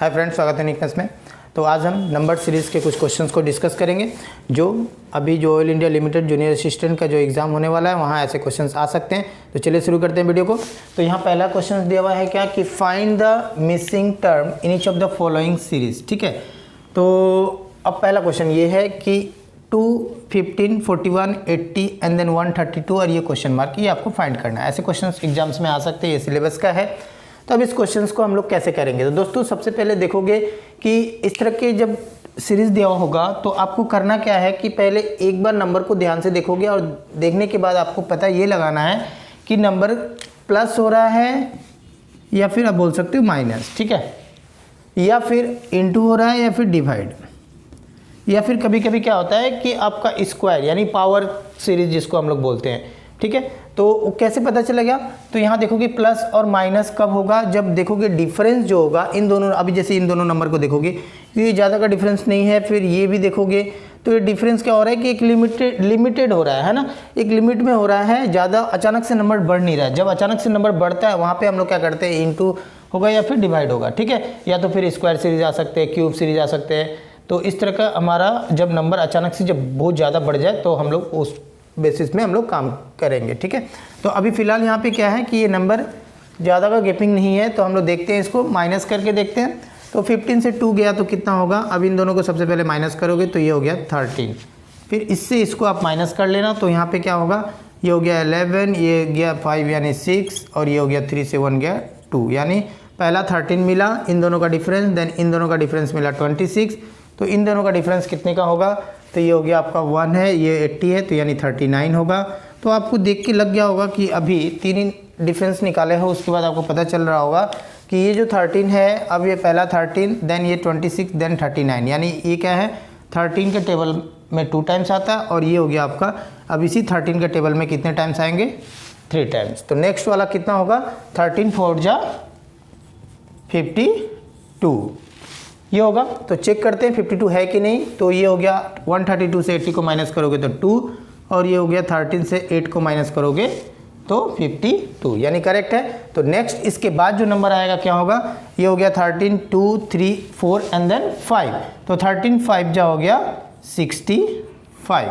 Hi friends, स्वागत है निकनेस में। तो आज हम नंबर सीरीज़ के कुछ क्वेश्चंस को डिस्कस करेंगे। जो अभी जो oil India limited junior assistant का जो एग्ज़ाम होने वाला है वहाँ ऐसे क्वेश्चंस आ सकते हैं। तो चलिए शुरू करते हैं वीडियो को। तो यहाँ पहला क्वेश्चन दिया हुआ है क्या कि find the missing term in each of the following series. ठीक है, तो अब पहला क्वेश्चन ये है कि 2, 15, 41, 80 एंड देन 132 और ये क्वेश्चन मार्क, ये आपको फाइंड करना है। ऐसे क्वेश्चंस एग्जाम्स में आ सकते हैं, ये सिलेबस का है। तो अब इस क्वेश्चंस को हम लोग कैसे करेंगे। तो दोस्तों सबसे पहले देखोगे कि इस तरह के जब सीरीज़ दिया होगा तो आपको करना क्या है कि पहले एक बार नंबर को ध्यान से देखोगे और देखने के बाद आपको पता ये लगाना है कि नंबर प्लस हो रहा है या फिर आप बोल सकते हो माइनस, ठीक है, या फिर इनटू हो रहा है या फिर डिवाइड, या फिर कभी कभी क्या होता है कि आपका स्क्वायर यानी पावर सीरीज जिसको हम लोग बोलते हैं। ठीक है, तो कैसे पता चलेगा। तो यहाँ देखोगे प्लस और माइनस कब होगा, जब देखोगे डिफरेंस जो होगा इन दोनों, अभी जैसे इन दोनों नंबर को देखोगे ये ज़्यादा का डिफरेंस नहीं है, फिर ये भी देखोगे तो ये डिफरेंस क्या हो रहा है कि एक लिमिटेड हो रहा है ना, एक लिमिट में हो रहा है, ज़्यादा अचानक से नंबर बढ़ नहीं रहा है। जब अचानक से नंबर बढ़ता है वहाँ पर हम लोग क्या करते हैं, इनटू होगा या फिर डिवाइड होगा। ठीक है, या तो फिर स्क्वायर सीरीज आ सकते हैं, क्यूब सीरीज आ सकते हैं। तो इस तरह का हमारा जब नंबर अचानक से जब बहुत ज़्यादा बढ़ जाए तो हम लोग उस बेसिस में हम लोग काम करेंगे। ठीक है, तो अभी फ़िलहाल यहाँ पे क्या है कि ये नंबर ज़्यादा का गैपिंग नहीं है, तो हम लोग देखते हैं, इसको माइनस करके देखते हैं। तो 15 से 2 गया तो कितना होगा। अब इन दोनों को सबसे पहले माइनस करोगे तो ये हो गया 13, फिर इससे इसको आप माइनस कर लेना। तो यहाँ पे क्या होगा, ये हो गया 11, ये गया 5 यानी 6 और ये हो गया 3 से 1 गया 2, यानी पहला 13 मिला इन दोनों का डिफरेंस, देन इन दोनों का डिफरेंस मिला 26। तो इन दोनों का डिफरेंस कितने का होगा, तो ये हो गया आपका 1 है, ये 80 है, तो यानी 39 होगा। तो आपको देख के लग गया होगा कि अभी 3 डिफरेंस निकाले हैं, उसके बाद आपको पता चल रहा होगा कि ये जो 13 है, अब ये पहला 13, देन ये 26, देन 39, यानी ये क्या है 13 के टेबल में 2 टाइम्स आता है और ये हो गया आपका, अब इसी 13 के टेबल में कितने टाइम्स आएंगे, 3 टाइम्स। तो नेक्स्ट वाला कितना होगा, 13 4 जा 52 ये होगा। तो चेक करते हैं 52 है कि नहीं। तो ये हो गया 132 से 80 को माइनस करोगे तो 2, और ये हो गया 13 से 8 को माइनस करोगे तो 52, यानी करेक्ट है। तो नेक्स्ट इसके बाद जो नंबर आएगा क्या होगा, ये हो गया 13, 2, 3, 4 एंड देन 5। तो 13 5 जा हो गया 65।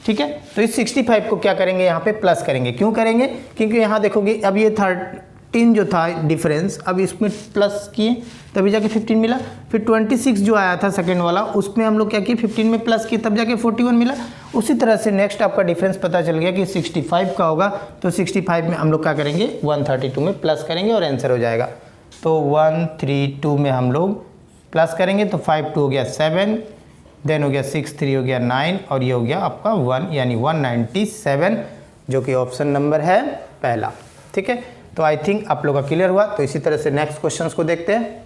ठीक है, तो इस 65 को क्या करेंगे, यहाँ पे प्लस करेंगे। क्यों करेंगे, क्योंकि यहाँ देखोगे अब ये 13 जो था डिफरेंस, अब इसमें प्लस किए तभी जाके 15 मिला। फिर 26 जो आया था सेकंड वाला, उसमें हम लोग क्या किए 15 में प्लस किए तब जाके 41 मिला। उसी तरह से नेक्स्ट आपका डिफरेंस पता चल गया कि 65 का होगा। तो 65 में हम लोग क्या करेंगे, 132 में प्लस करेंगे और आंसर हो जाएगा। तो 132 में हम लोग प्लस करेंगे तो 5 2 हो गया 7, देन हो गया 6 3 हो गया 9 और ये हो गया आपका 1, यानी 197, जो कि ऑप्शन नंबर है पहला। ठीक है, तो आई थिंक आप लोग का क्लियर हुआ। तो इसी तरह से नेक्स्ट क्वेश्चंस को देखते हैं।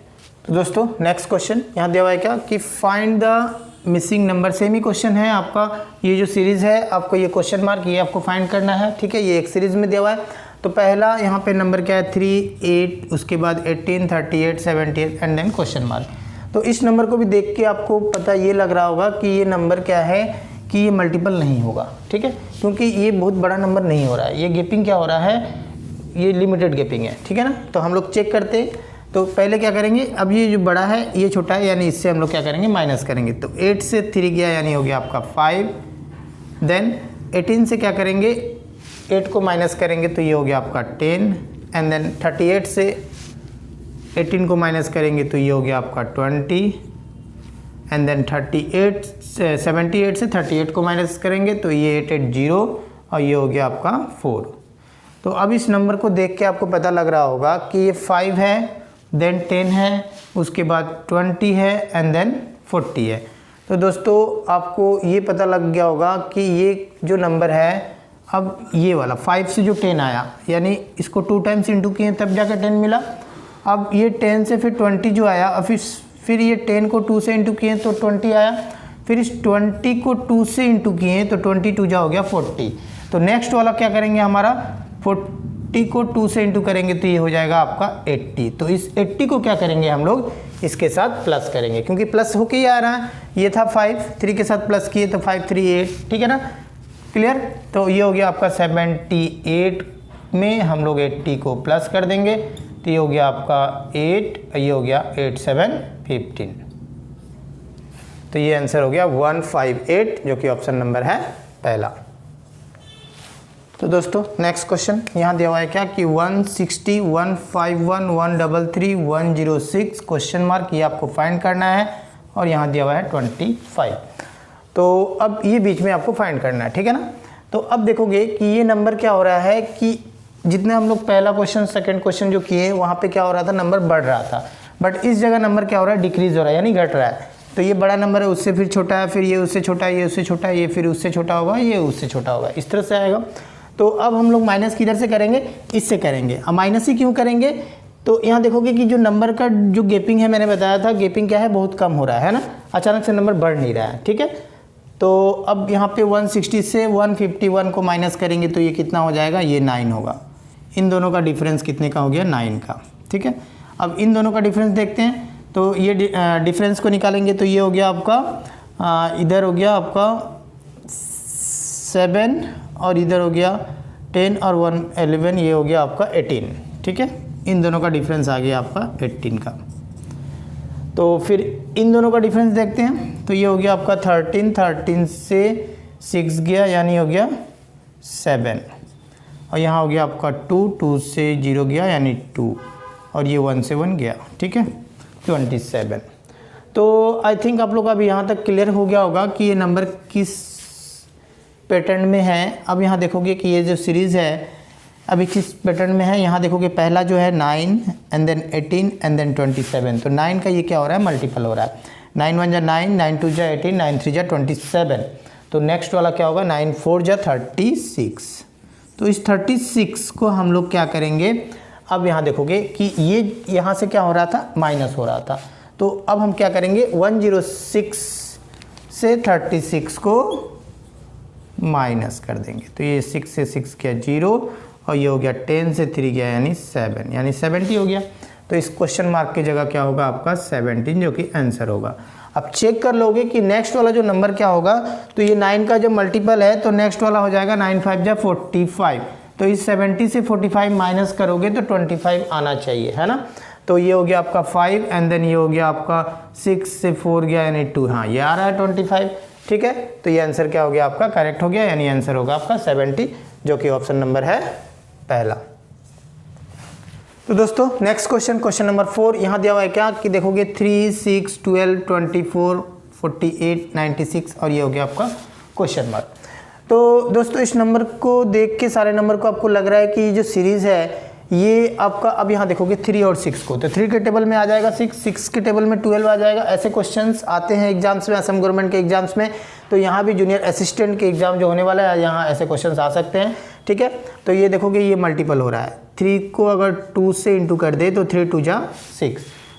तो दोस्तों नेक्स्ट क्वेश्चन यहाँ दिया हुआ है क्या कि find the missing number. Same he question है आपका, ये जो सीरीज़ है आपको ये क्वेश्चन मार्क ये आपको फाइंड करना है। ठीक है, ये एक सीरीज़ में दिया हुआ है। तो पहला यहाँ पे नंबर क्या है 3, 8, उसके बाद 18, 38, 78 एंड देन क्वेश्चन मार्क। तो इस नंबर को भी देख के आपको पता ये लग रहा होगा कि ये नंबर क्या है कि ये मल्टीपल नहीं होगा। ठीक है, क्योंकि ये बहुत बड़ा नंबर नहीं हो रहा है, ये गैपिंग क्या हो रहा है, ये लिमिटेड गैपिंग है। ठीक है ना, तो हम लोग चेक करते हैं। तो पहले क्या करेंगे, अब ये जो बड़ा है ये छोटा है, यानी इससे हम लोग क्या करेंगे माइनस करेंगे। तो 8 से 3 गया यानी हो गया आपका 5, देन 18 से क्या करेंगे 8 को माइनस करेंगे तो ये हो गया आपका 10, एंड देन 38 से 18 को माइनस करेंगे तो ये हो गया आपका 20, एंड देन 78 से 38 को माइनस करेंगे तो ये 880 और ये हो गया आपका 4। तो अब इस नंबर को देख के आपको पता लग रहा होगा कि ये 5 है, देन 10 है, उसके बाद 20 है एंड देन 40 है। तो दोस्तों आपको ये पता लग गया होगा कि ये जो नंबर है, अब ये वाला 5 से जो 10 आया, यानी इसको 2 टाइम्स इंटू किए तब जाकर 10 मिला। अब ये 10 से फिर 20 जो आया, अब फिर ये 10 को 2 से इंटू किए तो 20 आया, फिर इस 20 को 2 से इंटू किए तो 22 जा हो गया 40। तो नेक्स्ट वाला क्या करेंगे, हमारा 40 को 2 से इंटू करेंगे तो ये हो जाएगा आपका 80। तो इस 80 को क्या करेंगे हम लोग इसके साथ प्लस करेंगे, क्योंकि प्लस होके ही आ रहा है। ये था 5, 3 के साथ प्लस किए तो 5 3 8। ठीक है ना, क्लियर। तो ये हो गया आपका 78 में हम लोग 80 को प्लस कर देंगे। तो ये हो गया आपका 8, ये हो गया 8 7 15। तो ये आंसर हो गया 158 जो कि ऑप्शन नंबर है पहला। तो दोस्तों नेक्स्ट क्वेश्चन यहाँ दिया हुआ है क्या कि 160 151 133 106 क्वेश्चन मार्क, ये आपको फाइंड करना है और यहाँ दिया हुआ है 25। तो अब ये बीच में आपको फाइंड करना है, ठीक है ना। तो अब देखोगे कि ये नंबर क्या हो रहा है कि जितने हम लोग पहला क्वेश्चन सेकंड क्वेश्चन जो किए वहाँ पे क्या हो रहा था, नंबर बढ़ रहा था, बट इस जगह नंबर क्या हो रहा है, डिक्रीज हो रहा है यानी घट रहा है। तो ये बड़ा नंबर है, उससे फिर छोटा है, फिर ये उससे छोटा है, ये उससे छोटा है, ये फिर उससे छोटा होगा, ये उससे छोटा होगा, इस तरह से आएगा। तो अब हम लोग माइनस किधर से करेंगे, इससे करेंगे। अब माइनस ही क्यों करेंगे, तो यहाँ देखोगे कि जो नंबर का जो गैपिंग है, मैंने बताया था गैपिंग क्या है, बहुत कम हो रहा है ना, अचानक से नंबर बढ़ नहीं रहा है, ठीक है। तो अब यहाँ पे 160 से 151 को माइनस करेंगे तो ये कितना हो जाएगा, ये 9 होगा। इन दोनों का डिफरेंस कितने का हो गया, 9 का, ठीक है। अब इन दोनों का डिफरेंस देखते हैं, तो ये डिफरेंस को निकालेंगे तो ये हो गया आपका इधर हो गया आपका 7 और इधर हो गया 10 और 1 11, ये हो गया आपका 18, ठीक है। इन दोनों का डिफरेंस आ गया आपका 18 का। तो फिर इन दोनों का डिफरेंस देखते हैं, तो ये हो गया आपका 13 से 6 गया यानी हो गया 7, और यहाँ हो गया आपका 2 से 0 गया यानी 2, और ये 1 से 1 गया, ठीक है, 27। तो आई थिंक आप लोग अभी यहाँ तक क्लियर हो गया होगा कि ये नंबर किस पैटर्न में है। अब यहाँ देखोगे कि ये जो सीरीज़ है अभी किस पैटर्न में है, यहाँ देखोगे पहला जो है 9 एंड देन 18 एंड देन 27। तो 9 का ये क्या हो रहा है, मल्टीपल हो रहा है। 9 1 जा 9, 9 2 जा 18, 9 3 जा 27। तो नेक्स्ट वाला क्या होगा, 9 4 जा 36। तो इस 36 को हम लोग क्या करेंगे, अब यहाँ देखोगे कि ये यहाँ से क्या हो रहा था, माइनस हो रहा था। तो अब हम क्या करेंगे, 106 से 36 को माइनस कर देंगे। तो ये 6 से 6 गया 0, और ये हो गया 10 से 3 गया यानी 7, यानी 70 हो गया। तो इस क्वेश्चन मार्क की जगह क्या होगा आपका 17 जो कि आंसर होगा। अब चेक कर लोगे कि नेक्स्ट वाला जो नंबर क्या होगा, तो ये 9 का जो मल्टीपल है तो नेक्स्ट वाला हो जाएगा 9 5 जा 45। तो इस 70 से 45 माइनस करोगे तो 25 आना चाहिए, है ना। तो ये हो गया आपका 5 एंड देन ये हो गया आपका 6 से 4 गया यानी 2, हाँ ये आ रहा है 25, ठीक है। तो ये आंसर क्या हो गया आपका, करेक्ट हो गया, यानी आंसर होगा आपका 70 जो कि ऑप्शन नंबर है पहला। तो दोस्तों नेक्स्ट क्वेश्चन, क्वेश्चन नंबर 4 यहाँ दिया हुआ है क्या कि देखोगे 3 6 12 24 48 96, और ये हो गया आपका क्वेश्चन मार्क। तो दोस्तों इस नंबर को देख के, सारे नंबर को आपको लग रहा है कि ये जो सीरीज़ है ये आपका, अब यहाँ देखोगे 3 और 6 को, तो 3 के टेबल में आ जाएगा 6, 6 के टेबल में 12 आ जाएगा। ऐसे क्वेश्चंस आते हैं एग्जाम्स में, असम गवर्नमेंट के एग्जाम्स में। तो यहाँ भी जूनियर असिस्टेंट के एग्जाम जो होने वाला है, यहाँ ऐसे क्वेश्चंस आ सकते हैं, ठीक है। तो ये देखोगे ये मल्टीपल हो रहा है, 3 को अगर 2 से इंटू कर दे तो 3 2 जा 6,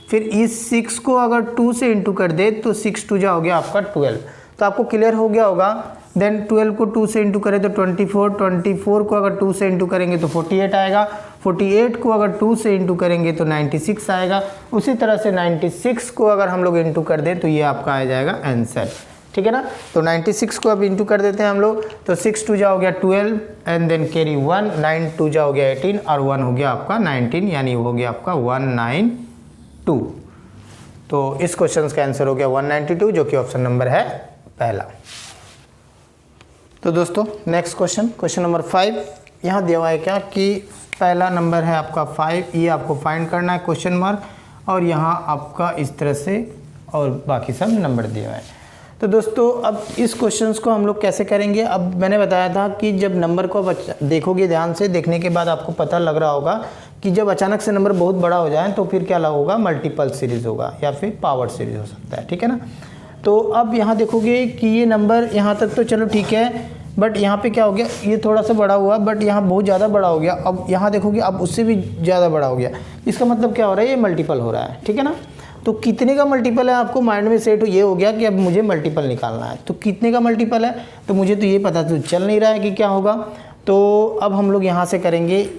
फिर इस 6 को अगर 2 से इंटू कर दे तो 6 2 जा हो गया आपका 12। तो आपको क्लियर हो गया होगा। देन 12 को 2 से इंटू करें तो 24, 24 को अगर 2 से इंटू करेंगे तो 48 आएगा, 48 को अगर 2 से इंटू करेंगे तो 96 आएगा। उसी तरह से 96 को अगर हम लोग इंटू कर दें तो ये आपका आ जाएगा आंसर, ठीक है ना। तो 96 को अब इंटू कर देते हैं हम लोग, तो 6 2 जा हो गया 12 एंड देन कैरी 1, 9 2 जा हो गया 18 और 1 हो गया आपका 19, यानी हो गया आपका 192। तो इस क्वेश्चन का आंसर हो गया 192 जो कि ऑप्शन नंबर है पहला। तो दोस्तों नेक्स्ट क्वेश्चन, क्वेश्चन नंबर 5 यहाँ दिया हुआ है क्या कि पहला नंबर है आपका 5, ये आपको फाइंड करना है क्वेश्चन मार्क, और यहाँ आपका इस तरह से और बाकी सब नंबर दिए हुए हैं। तो दोस्तों अब इस क्वेश्चंस को हम लोग कैसे करेंगे, अब मैंने बताया था कि जब नंबर को देखोगे ध्यान से, देखने के बाद आपको पता लग रहा होगा कि जब अचानक से नंबर बहुत बड़ा हो जाए तो फिर क्या होगा, मल्टीपल सीरीज़ होगा या फिर पावर सीरीज हो सकता है, ठीक है ना। तो अब यहाँ देखोगे कि ये नंबर यहाँ तक तो चलो ठीक है, बट यहाँ पे क्या हो गया, ये थोड़ा सा बड़ा हुआ बट यहाँ बहुत ज़्यादा बड़ा हो गया। अब यहाँ देखोगे अब उससे भी ज़्यादा बड़ा हो गया, इसका मतलब क्या हो रहा है, ये मल्टीपल हो रहा है, ठीक है ना। तो कितने का मल्टीपल है आपको माइंड में सेट ये हो गया कि अब मुझे मल्टीपल निकालना है। तो कितने का मल्टीपल है, तो मुझे तो ये पता तो चल नहीं रहा है कि क्या होगा। तो अब हम लोग यहाँ से करेंगे,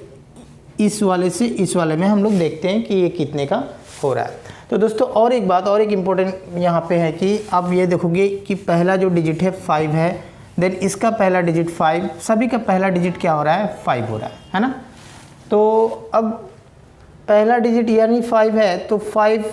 इस वाले से इस वाले में हम लोग देखते हैं कि ये कितने का हो रहा है। तो दोस्तों और एक बात और एक इम्पोर्टेंट यहाँ पे है कि अब ये देखोगे कि पहला जो डिजिट है 5 है, देन इसका पहला डिजिट 5, सभी का पहला डिजिट क्या हो रहा है, 5 हो रहा है ना। तो अब पहला डिजिट यानी 5 है, तो 5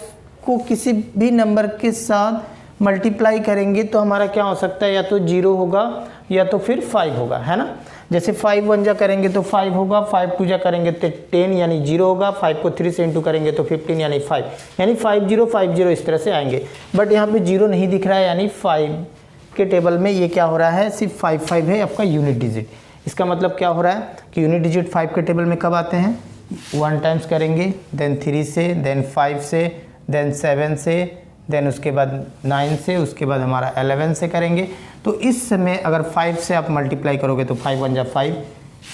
को किसी भी नंबर के साथ मल्टीप्लाई करेंगे तो हमारा क्या हो सकता है, या तो 0 होगा या तो फिर 5 होगा, है ना। जैसे 5 1 जा करेंगे तो 5 होगा, 5 2 जा करेंगे तो 10 यानी 0 होगा, 5 को 3 से इंटू करेंगे तो 15 यानी 5, यानी 5 0 5 0 इस तरह से आएंगे। बट यहाँ पे 0 नहीं दिख रहा है, यानी 5 के टेबल में ये क्या हो रहा है, सिर्फ 5 5 है आपका यूनिट डिजिट। इसका मतलब क्या हो रहा है कि यूनिट डिजिट 5 के टेबल में कब आते हैं, 1 टाइम्स करेंगे, देन 3 से, देन 5 से, देन 7 से, देन उसके बाद 9 से, उसके बाद हमारा 11 से करेंगे। तो इस समय अगर 5 से आप मल्टीप्लाई करोगे तो 5 1 जा 5,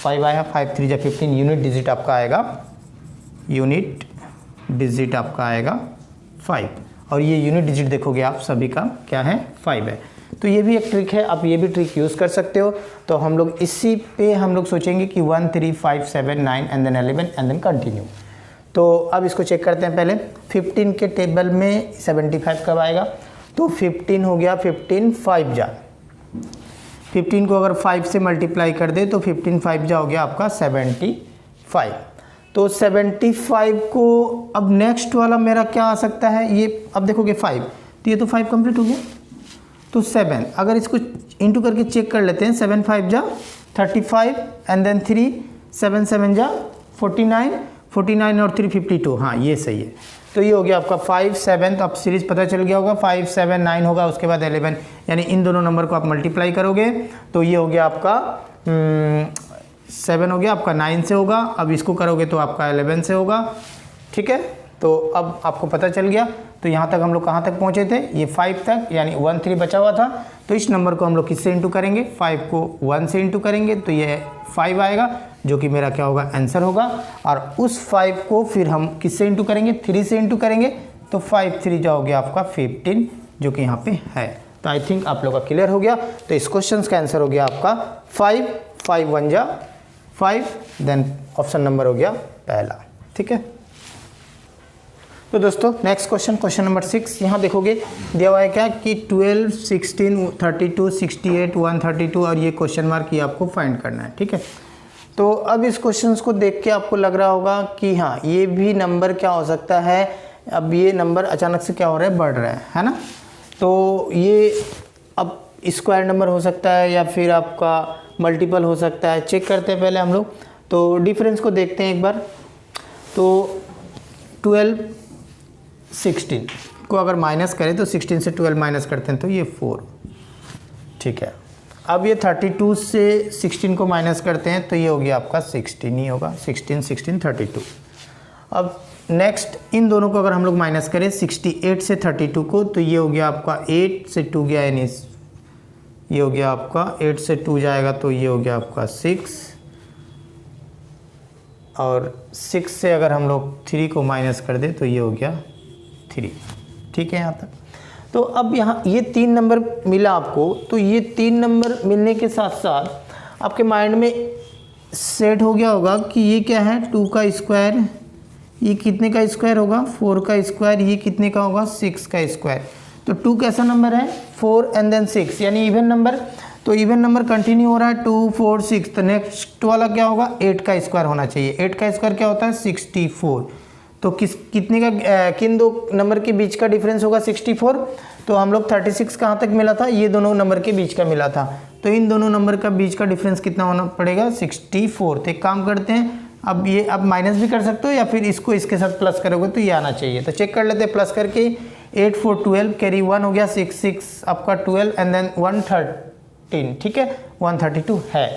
5 आया, 5 3 जा 15, यूनिट डिजिट आपका आएगा, यूनिट डिजिट आपका आएगा 5। और ये यूनिट डिजिट देखोगे आप सभी का क्या है, 5 है। तो ये भी एक ट्रिक है, आप ये भी ट्रिक यूज़ कर सकते हो। तो हम लोग इसी पे हम लोग सोचेंगे कि 1 3 5 7 9 and then 11 and then continue. तो अब इसको चेक करते हैं। पहले 15 के टेबल में 75 कब आएगा, तो 15 हो गया, 15 5 जा, 15 को अगर 5 से मल्टीप्लाई कर दे तो 15 5 जा हो गया आपका 75। तो 75 को अब नेक्स्ट वाला मेरा क्या आ सकता है, ये अब देखोगे 5, तो ये तो 5 कंप्लीट हो गया, तो 7 अगर इसको इंटू करके चेक कर लेते हैं, 7 5 जा 35 एंड देन 3 7 7 जा 49, 49 और 3 52, हाँ ये सही है। तो ये हो गया आपका 5 7, तो अब सीरीज पता चल गया होगा, 5 7 9 होगा, उसके बाद 11, यानी इन दोनों नंबर को आप मल्टीप्लाई करोगे तो ये हो गया आपका 7 हो गया आपका 9 से होगा, अब इसको करोगे तो आपका 11 से होगा, ठीक है। तो अब आपको पता चल गया। तो यहाँ तक हम लोग कहाँ तक पहुँचे थे, ये 5 तक, यानी 1 3 बचा हुआ था। तो इस नंबर को हम लोग किससे इंटू करेंगे, 5 को 1 से इंटू करेंगे तो ये 5 आएगा, जो कि मेरा क्या होगा, आंसर होगा। और उस 5 को फिर हम किससे इंटू करेंगे, 3 से इंटू करेंगे, तो 5 3 जाओगे आपका 15, जो कि यहाँ पे है। तो आई थिंक आप लोग का क्लियर हो गया। तो इस क्वेश्चन का आंसर हो गया आपका 5 5 1 जा 5, देन ऑप्शन नंबर हो गया पहला, ठीक है। तो दोस्तों नेक्स्ट क्वेश्चन, क्वेश्चन नंबर 6, यहाँ देखोगे दिया हुआ है क्या कि 12 16 32 68 132 और ये क्वेश्चन मार्क, ये आपको फाइंड करना है, ठीक है। तो अब इस क्वेश्चंस को देख के आपको लग रहा होगा कि हाँ ये भी नंबर क्या हो सकता है, अब ये नंबर अचानक से क्या हो रहा है, बढ़ रहा है ना। तो ये अब स्क्वायर नंबर हो सकता है या फिर आपका मल्टीपल हो सकता है, चेक करते हैं पहले हम लोग। तो डिफरेंस को देखते हैं एक बार। तो 12 16 को अगर माइनस करें तो 16 से 12 माइनस करते हैं तो ये 4, ठीक है। अब ये 32 से 16 को माइनस करते हैं तो ये हो गया आपका 16 ही होगा, 16 16 32। अब नेक्स्ट इन दोनों को अगर हम लोग माइनस करें 68 से 32 को, तो ये हो गया आपका 8 से 2 गया, यानी ये हो गया आपका 8 से 2 जाएगा तो ये हो गया आपका 6, और 6 से अगर हम लोग 3 को माइनस कर दें तो ये हो गया 3, ठीक है यहाँ तक। तो अब यहाँ ये 3 नंबर मिला आपको, तो ये 3 नंबर मिलने के साथ साथ आपके माइंड में सेट हो गया होगा कि ये क्या है, 2 का स्क्वायर, ये कितने का स्क्वायर होगा, 4 का स्क्वायर, ये कितने का होगा, 6 का स्क्वायर। तो 2 कैसा नंबर है, 4 एंड देन 6, यानी इवन नंबर। तो इवन नंबर कंटिन्यू हो रहा है, 2 4 6, तो नेक्स्ट वाला क्या होगा, 8 का स्क्वायर होना चाहिए। 8 का स्क्वायर क्या होता है, 64। तो कितने का किन दो नंबर के बीच का डिफरेंस होगा, 64। तो हम लोग 36 कहाँ तक मिला था, ये दोनों नंबर के बीच का मिला था। तो इन दोनों नंबर का बीच का डिफरेंस कितना होना पड़ेगा, 64। तो एक काम करते हैं, अब ये अब माइनस भी कर सकते हो या फिर इसको इसके साथ प्लस करोगे तो ये आना चाहिए। तो चेक कर लेते हैं, प्लस करके 8 4 12 कैरी 1 हो गया, 6 6 आपका 12 एंड देन 113, ठीक है, 132 है।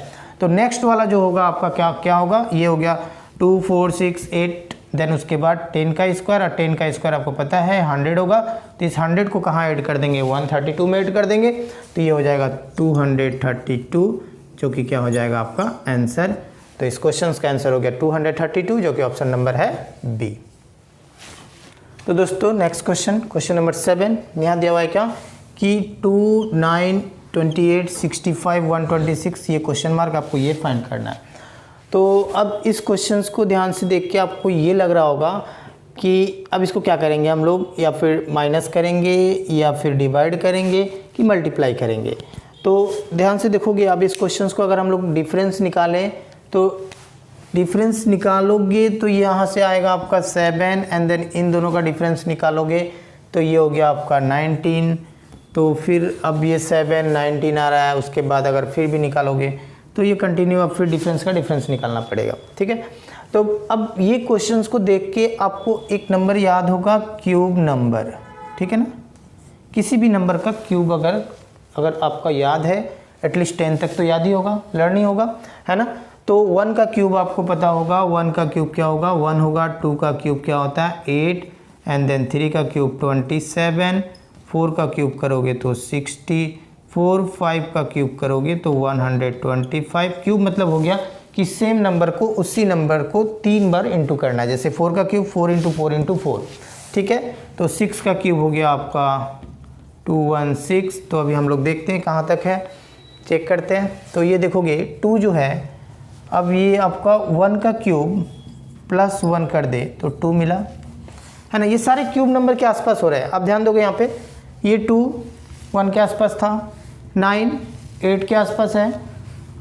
तो नेक्स्ट वाला जो होगा आपका क्या होगा, ये हो गया 2 4 6 8, देन उसके बाद 10 का स्क्वायर, और 10 का स्क्वायर आपको पता है 100 होगा। तो इस 100 को कहाँ ऐड कर देंगे, 132 में ऐड कर देंगे, तो ये हो जाएगा 232, जो कि क्या हो जाएगा आपका आंसर। तो इस क्वेश्चन का आंसर हो गया 232, जो कि ऑप्शन नंबर है बी। तो दोस्तों नेक्स्ट क्वेश्चन, क्वेश्चन नंबर 7, यहाँ दिया हुआ है क्या कि 2 9 28 65 126, ये क्वेश्चन मार्क आपको ये फाइंड करना है। तो अब इस क्वेश्चंस को ध्यान से देख के आपको ये लग रहा होगा कि अब इसको क्या करेंगे हम लोग, या फिर माइनस करेंगे या फिर डिवाइड करेंगे कि मल्टीप्लाई करेंगे। तो ध्यान से देखोगे अब इस क्वेश्चंस को अगर हम लोग डिफरेंस निकालें तो डिफरेंस निकालोगे तो यहाँ से आएगा आपका 7 एंड देन इन दोनों का डिफरेंस निकालोगे तो ये हो गया आपका 19। तो फिर अब ये 7 19 आ रहा है, उसके बाद अगर फिर भी निकालोगे तो ये कंटिन्यू अब फिर डिफरेंस का डिफरेंस निकालना पड़ेगा। ठीक है, तो अब ये क्वेश्चंस को देख के आपको एक नंबर याद होगा, क्यूब नंबर। ठीक है ना, किसी भी नंबर का क्यूब अगर आपका याद है, एटलीस्ट 10 तक तो याद ही होगा, लर्न ही होगा, है ना। तो 1 का क्यूब आपको पता होगा, 1 का क्यूब क्या होगा, 1 होगा। 2 का क्यूब क्या होता है, 8 एंड देन 3 का क्यूब 27, 4 का क्यूब करोगे तो 64, 5 का क्यूब करोगे तो 125। क्यूब मतलब हो गया कि सेम नंबर को, उसी नंबर को 3 बार इंटू करना है। जैसे 4 का क्यूब 4 × 4 × 4। ठीक है, तो 6 का क्यूब हो गया आपका 216। तो अभी हम लोग देखते हैं कहाँ तक है, चेक करते हैं। तो ये देखोगे 2 जो है, अब ये आपका 1 का क्यूब प्लस 1 कर दे तो 2 मिला, है ना। ये सारे क्यूब नंबर के आसपास हो रहे हैं। अब ध्यान दोगे यहाँ पे, ये 2 1 के आसपास था, 9 8 के आसपास है,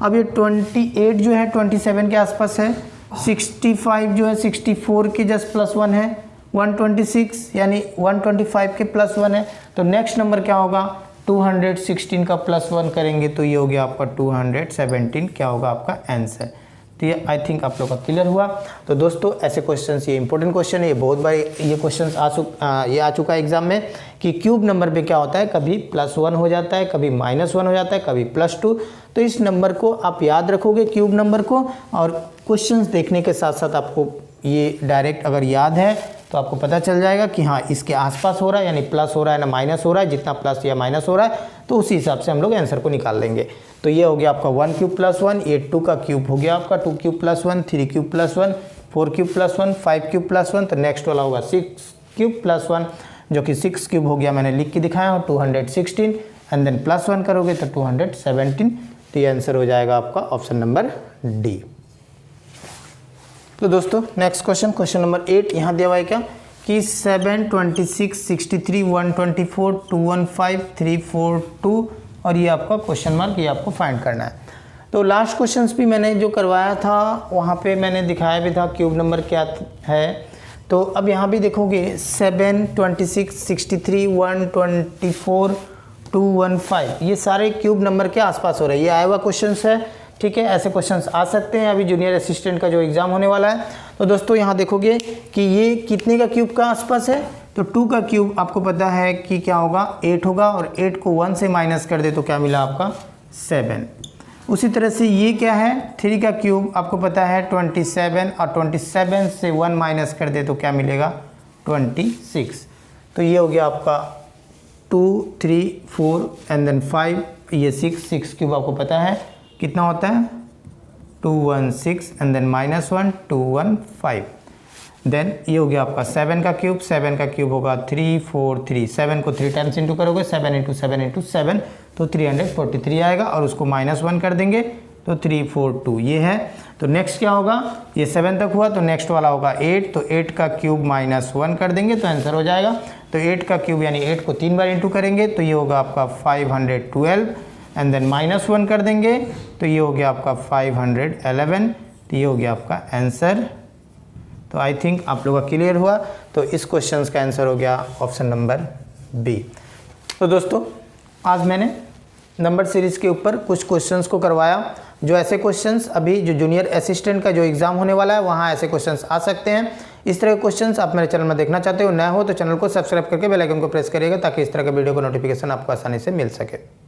अब ये 28 जो है 27 के आसपास है, 65 जो है 64 के जस्ट प्लस 1 है, 126 यानी 125 के प्लस 1 है। तो नेक्स्ट नंबर क्या होगा, 216 का प्लस 1 करेंगे तो ये हो गया आपका 217, क्या होगा आपका आंसर। तो ये आई थिंक आप लोग का क्लियर हुआ। तो दोस्तों ऐसे क्वेश्चंस, ये इंपॉर्टेंट क्वेश्चन है, ये बहुत बार ये क्वेश्चंस आ चुका है एग्जाम में कि क्यूब नंबर पे क्या होता है, कभी +1 हो जाता है, कभी -1 हो जाता है, कभी +2। तो इस नंबर को आप याद रखोगे, क्यूब नंबर को, और क्वेश्चंस देखने के साथ साथ आपको ये डायरेक्ट अगर याद है तो आपको पता चल जाएगा कि हाँ इसके आसपास हो रहा है, यानी प्लस हो रहा है ना माइनस हो रहा है। जितना प्लस या माइनस हो रहा है तो उसी हिसाब से हम लोग आंसर को निकाल लेंगे। तो ये हो गया आपका 1 क्यूब प्लस 1, ये 2 का क्यूब हो गया आपका 2 cube plus 1, 3 cube plus 1, 4 cube plus 1, 5 cube plus 1। तो नेक्स्ट वाला होगा 6 क्यूब प्लस 1, जो कि 6 क्यूब हो गया, मैंने लिख के दिखाया हूँ 216 एंड देन प्लस 1 करोगे तो 217। तो ये आंसर हो जाएगा आपका ऑप्शन नंबर डी। तो दोस्तों नेक्स्ट क्वेश्चन नंबर 8 यहाँ दिया हुआ है क्या कि 7 26 63 124 215 342 और ये आपका क्वेश्चन मार्क, ये आपको फाइंड करना है। तो लास्ट क्वेश्चंस भी मैंने जो करवाया था वहाँ पे मैंने दिखाया भी था क्यूब नंबर क्या है। तो अब यहाँ भी देखोगे 7 26 63 124 215 ये सारे क्यूब नंबर के आसपास हो रहे हैं, ये आया हुआ क्वेश्चंस है। ठीक है, ऐसे क्वेश्चंस आ सकते हैं अभी जूनियर असिस्टेंट का जो एग्ज़ाम होने वाला है। तो दोस्तों यहाँ देखोगे कि ये कितने का क्यूब का आसपास है, तो 2 का क्यूब आपको पता है कि क्या होगा 8 होगा, और 8 को 1 से माइनस कर दे तो क्या मिला आपका 7। उसी तरह से ये क्या है 3 का क्यूब आपको पता है 27, और 27 से 1 माइनस कर दे तो क्या मिलेगा 26। तो ये हो गया आपका 2 3 4 एंड देन 5, ये 6 क्यूब आपको पता है कितना होता है 216 एंड देन -1 215। देन ये हो गया आपका 7 का क्यूब, 7 का क्यूब होगा 3 4 3, 7 को 3 टाइम्स इंटू करोगे 7 × 7 × 7 तो 343 आएगा, और उसको -1 कर देंगे तो 342 ये है। तो नेक्स्ट क्या होगा, ये 7 तक हुआ तो नेक्स्ट वाला होगा 8, तो 8 का क्यूब -1 कर देंगे तो आंसर हो जाएगा। तो 8 का क्यूब यानी 8 को 3 बार इंटू करेंगे तो ये होगा आपका 512 एंड देन -1 कर देंगे तो ये हो गया आपका 511। तो ये हो गया आपका आंसर। तो आई थिंक आप लोगों का क्लियर हुआ। तो इस क्वेश्चन का आंसर हो गया ऑप्शन नंबर बी। तो दोस्तों आज मैंने नंबर सीरीज़ के ऊपर कुछ क्वेश्चंस को करवाया, जो ऐसे क्वेश्चंस अभी जो जूनियर असिस्टेंट का जो एग्ज़ाम होने वाला है वहाँ ऐसे क्वेश्चंस आ सकते हैं। इस तरह के क्वेश्चंस आप मेरे चैनल में देखना चाहते हो, नया हो तो चैनल को सब्सक्राइब करके बेल आइकन को प्रेस करिएगा ताकि इस तरह के वीडियो का नोटिफिकेशन आपको आसानी से मिल सके।